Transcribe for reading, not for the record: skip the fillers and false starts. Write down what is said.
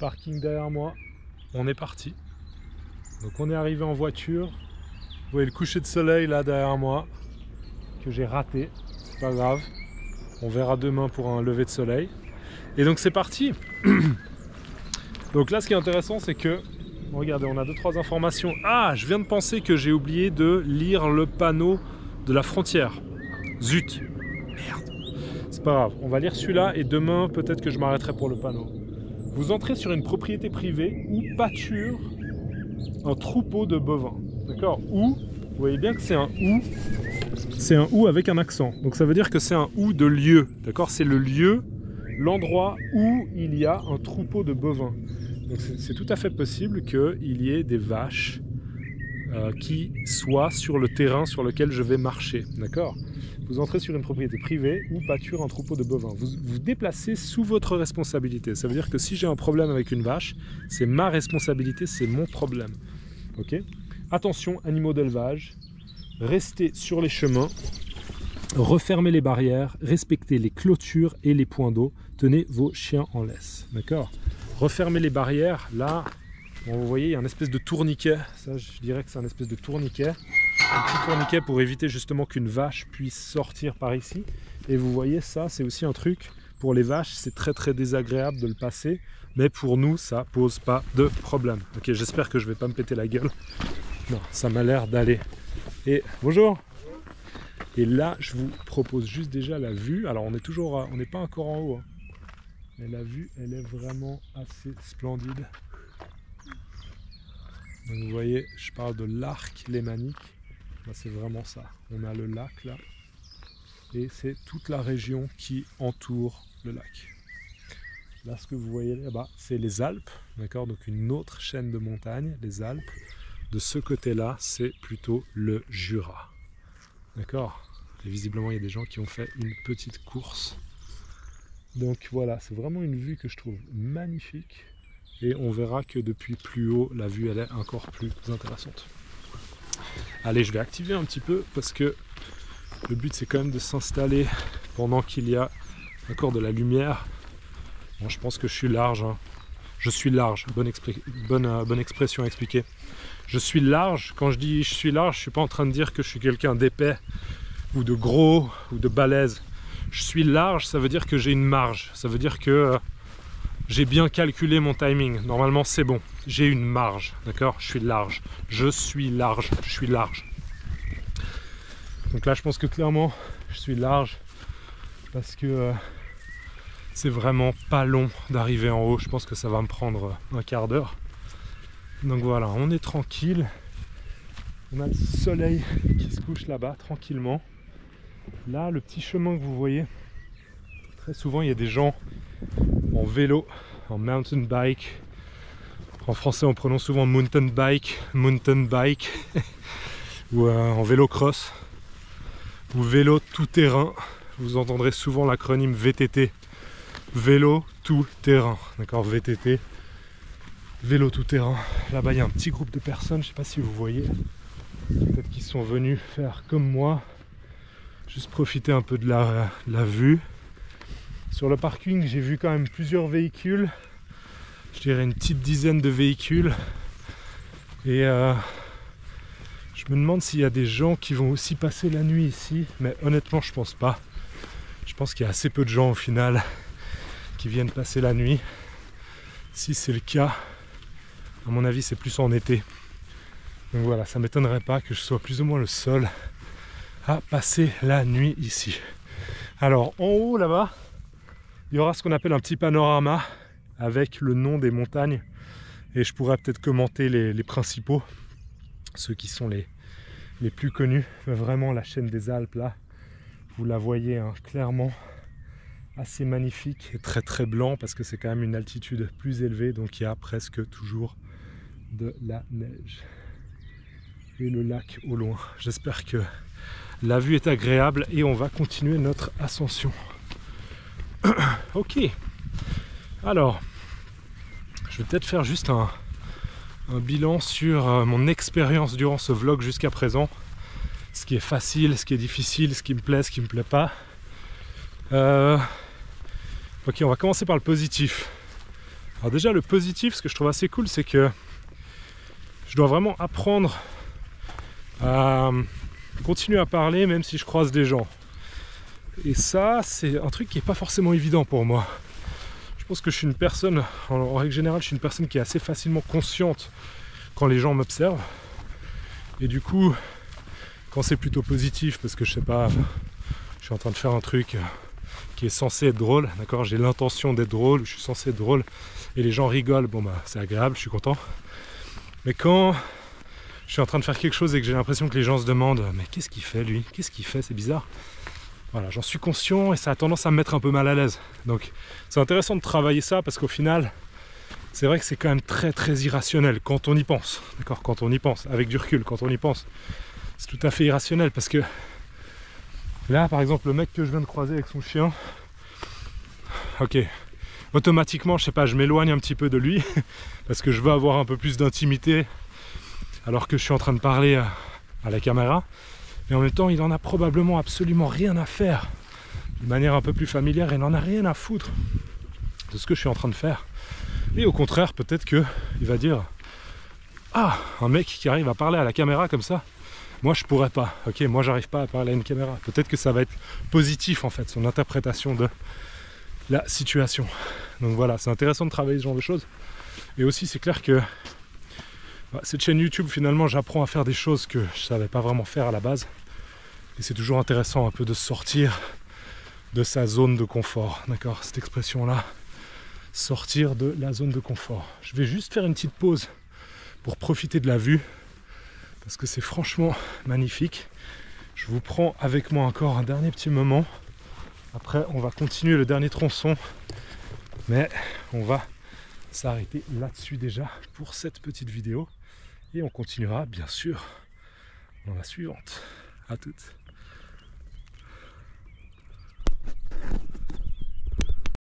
parking derrière moi. On est parti. Donc on est arrivé en voiture. Vous voyez le coucher de soleil là derrière moi que j'ai raté. C'est pas grave. On verra demain pour un lever de soleil. Et donc c'est parti. Donc là ce qui est intéressant c'est que regardez, on a 2-3 informations. Ah, je viens de penser que j'ai oublié de lire le panneau de la frontière. Zut. Merde. C'est pas grave. On va lire celui-là et demain peut-être que je m'arrêterai pour le panneau. Vous entrez sur une propriété privée où pâture un troupeau de bovins. D'accord? Ou, vous voyez bien que c'est un ou. C'est un ou avec un accent. Donc ça veut dire que c'est un ou de lieu. D'accord? C'est le lieu, l'endroit où il y a un troupeau de bovins. Donc c'est tout à fait possible qu'il y ait des vaches qui soient sur le terrain sur lequel je vais marcher. D'accord? Vous entrez sur une propriété privée où pâture un troupeau de bovins. Vous vous déplacez sous votre responsabilité. Ça veut dire que si j'ai un problème avec une vache, c'est ma responsabilité, c'est mon problème. Ok? Attention, animaux d'élevage, restez sur les chemins, refermez les barrières, respectez les clôtures et les points d'eau, tenez vos chiens en laisse. D'accord? Refermez les barrières, là, bon, vous voyez, il y a une espèce de tourniquet. Ça, je dirais que c'est un espèce de tourniquet. Un petit tourniquet pour éviter justement qu'une vache puisse sortir par ici. Et vous voyez, ça, c'est aussi un truc pour les vaches. C'est très très désagréable de le passer. Mais pour nous, ça pose pas de problème. Ok, j'espère que je vais pas me péter la gueule. Non, ça m'a l'air d'aller. Et bonjour. Et là, je vous propose juste déjà la vue. Alors, on n'est pas encore en haut. Hein. Mais la vue, elle est vraiment assez splendide. Donc vous voyez, je parle de l'arc lémanique. Là, c'est vraiment ça. On a le lac là. Et c'est toute la région qui entoure le lac. Là, ce que vous voyez là-bas, c'est les Alpes. D'accord? Donc une autre chaîne de montagnes, les Alpes. De ce côté-là, c'est plutôt le Jura. D'accord? Et visiblement, il y a des gens qui ont fait une petite course. Donc voilà, c'est vraiment une vue que je trouve magnifique. Et on verra que depuis plus haut, la vue elle est encore plus intéressante. Allez, je vais activer un petit peu parce que le but c'est quand même de s'installer pendant qu'il y a encore de la lumière. Bon, je pense que je suis large. Hein. Je suis large, bonne expression à expliquer. Je suis large, quand je dis je suis large, je ne suis pas en train de dire que je suis quelqu'un d'épais ou de gros ou de balèze. Je suis large, ça veut dire que j'ai une marge. Ça veut dire que j'ai bien calculé mon timing. Normalement, c'est bon. J'ai une marge, d'accord? Je suis large. Je suis large. Je suis large. Donc là, je pense que clairement, je suis large parce que c'est vraiment pas long d'arriver en haut. Je pense que ça va me prendre un quart d'heure. Donc voilà, on est tranquille. On a le soleil qui se couche là-bas, tranquillement. Là, le petit chemin que vous voyez, très souvent, il y a des gens en vélo, en mountain bike. En français, on prononce souvent mountain bike ou en vélo cross ou vélo tout terrain. Vous entendrez souvent l'acronyme VTT, vélo tout terrain. D'accord, VTT, vélo tout terrain. Là-bas, il y a un petit groupe de personnes, je ne sais pas si vous voyez, peut-être qu'ils sont venus faire comme moi. Juste profiter un peu de la vue. Sur le parking, j'ai vu quand même plusieurs véhicules. Je dirais une petite dizaine de véhicules. Et je me demande s'il y a des gens qui vont aussi passer la nuit ici. Mais honnêtement, je pense pas. Je pense qu'il y a assez peu de gens au final qui viennent passer la nuit. Si c'est le cas, à mon avis, c'est plus en été. Donc voilà, ça m'étonnerait pas que je sois plus ou moins le seul à passer la nuit ici. Alors en haut là-bas, il y aura ce qu'on appelle un petit panorama avec le nom des montagnes et je pourrais peut-être commenter les principaux, ceux qui sont les plus connus. Mais vraiment la chaîne des Alpes là, vous la voyez hein, clairement, assez magnifique et très très blanc parce que c'est quand même une altitude plus élevée, donc il y a presque toujours de la neige. Et le lac au loin. J'espère que la vue est agréable et on va continuer notre ascension. Ok. Alors, je vais peut-être faire juste un bilan sur mon expérience durant ce vlog jusqu'à présent. Ce qui est facile, ce qui est difficile, ce qui me plaît, ce qui me plaît pas. Ok, on va commencer par le positif. Alors déjà le positif, ce que je trouve assez cool, c'est que je dois vraiment apprendre à continuer à parler même si je croise des gens. Et ça, c'est un truc qui n'est pas forcément évident pour moi. Je pense que je suis une personne, en règle générale, je suis une personne qui est assez facilement consciente quand les gens m'observent. Et du coup, quand c'est plutôt positif, parce que je sais pas, je suis en train de faire un truc qui est censé être drôle, d'accord, j'ai l'intention d'être drôle, je suis censé être drôle, et les gens rigolent, bon bah c'est agréable, je suis content. Mais quand je suis en train de faire quelque chose et que j'ai l'impression que les gens se demandent mais qu'est-ce qu'il fait lui? Qu'est-ce qu'il fait? C'est bizarre. Voilà, j'en suis conscient et ça a tendance à me mettre un peu mal à l'aise. Donc c'est intéressant de travailler ça parce qu'au final, c'est vrai que c'est quand même très très irrationnel quand on y pense. D'accord, quand on y pense, avec du recul, quand on y pense. C'est tout à fait irrationnel parce que là, par exemple, le mec que je viens de croiser avec son chien, ok, automatiquement, je sais pas, je m'éloigne un petit peu de lui parce que je veux avoir un peu plus d'intimité alors que je suis en train de parler à la caméra. Mais en même temps, il en a probablement absolument rien à faire. De manière un peu plus familière, il n'en a rien à foutre de ce que je suis en train de faire. Et au contraire, peut-être qu'il va dire « Ah, un mec qui arrive à parler à la caméra comme ça, moi je pourrais pas. Ok, moi j'arrive pas à parler à une caméra. » Peut-être que ça va être positif en fait, son interprétation de la situation. Donc voilà, c'est intéressant de travailler ce genre de choses. Et aussi, c'est clair que cette chaîne YouTube, finalement, j'apprends à faire des choses que je savais pas vraiment faire à la base. Et c'est toujours intéressant un peu de sortir de sa zone de confort. D'accord, cette expression-là, sortir de la zone de confort. Je vais juste faire une petite pause pour profiter de la vue, parce que c'est franchement magnifique. Je vous prends avec moi encore un dernier petit moment. Après, on va continuer le dernier tronçon, mais on va s'arrêter là-dessus déjà pour cette petite vidéo. Et on continuera bien sûr dans la suivante. À toutes.